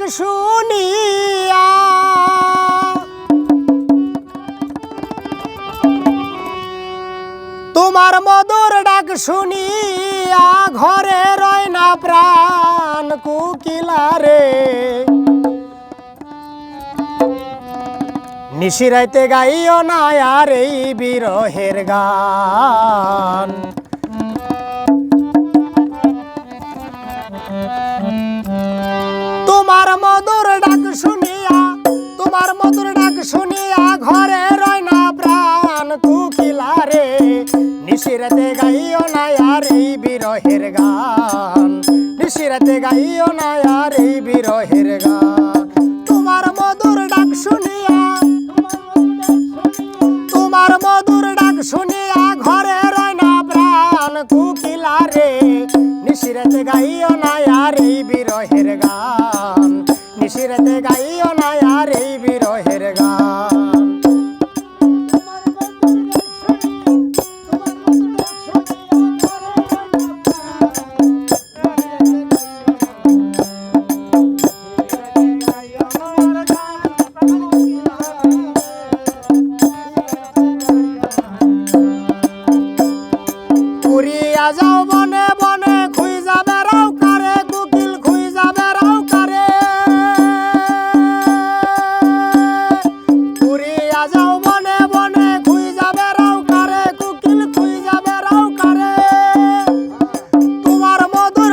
শুনিয়া তোমার মধুর ডাক শুনিয়া ঘরে রয় না প্রাণ কোকিলা রে নিশিরাইতে গাইও না আর এই বিরহের গান তোমার মধুর ডাক শুনিয়া ঘরে রয় না প্রাণ কোকিলা রে নিশিরাতে গাইও না আর এই বিরহের গান নিশিরাতে গাইও না আর এই বিরহের গান তোমার মধুর ডাক শুনিয়া ঘরে রয় না প্রাণ কোকিলা রে নিশিরাতে গাইও না আর এই বিরহের গান নিশিরাতে গাইও না আর এই বিরহের গান উড়িয়া যাও বনে বনে খুঁজা বেড়াও কারে কোকিল খুঁজা বেড়াও কারে উড়িয়া যাও বনে বনে খুঁজা বেড়াও কারে কোকিল খুঁজা বেড়াও কারে তোমার মধুর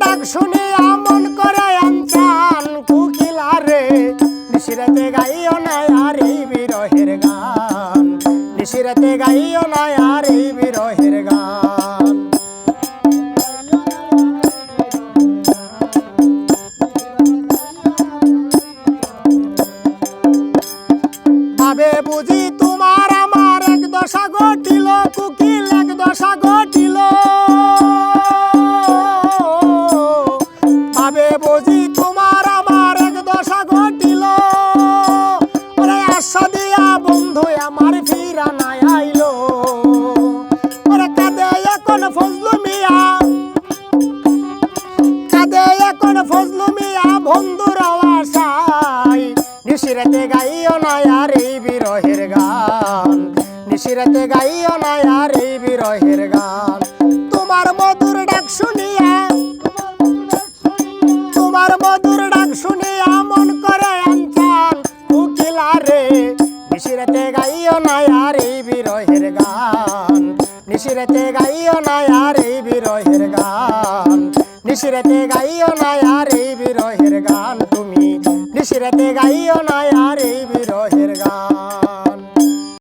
ডাক শুনিয়া মন করে আনচান কোকিলা রে নিশিরাতে গাইও না আর এই বিরহের গান নিশিরাতে গাইও না আর এই বিরহের গান ভাবে বুঝি তোমার আমার এক দশা ঘটিল কোকিল এক দশা ঘটিল ভাবে বুঝি তোমার আমার এক দশা ঘটিল ওরে আশা দিয়া বন্ধু আমার ফিরা নাই আইলো ওরে কাঁদে এখন ফজলু মিয়া বন্ধুর আশায় নিশিরাতে গাইও না আর এই বিরহের গান নিশিরাতে গাইও না আর এই বিরহের গান তোমার মধুর ডাক শুনিয়া মন করে আনচান কোকিলা রে নিশিরাতে গাইও না আর এই বিরহের গান নিশিরাতে গাইও না আর এই বিরহের গান নিশিরাতে গাইও না আর এই বিরহের গান তুমি নিশিরাতে গাইও না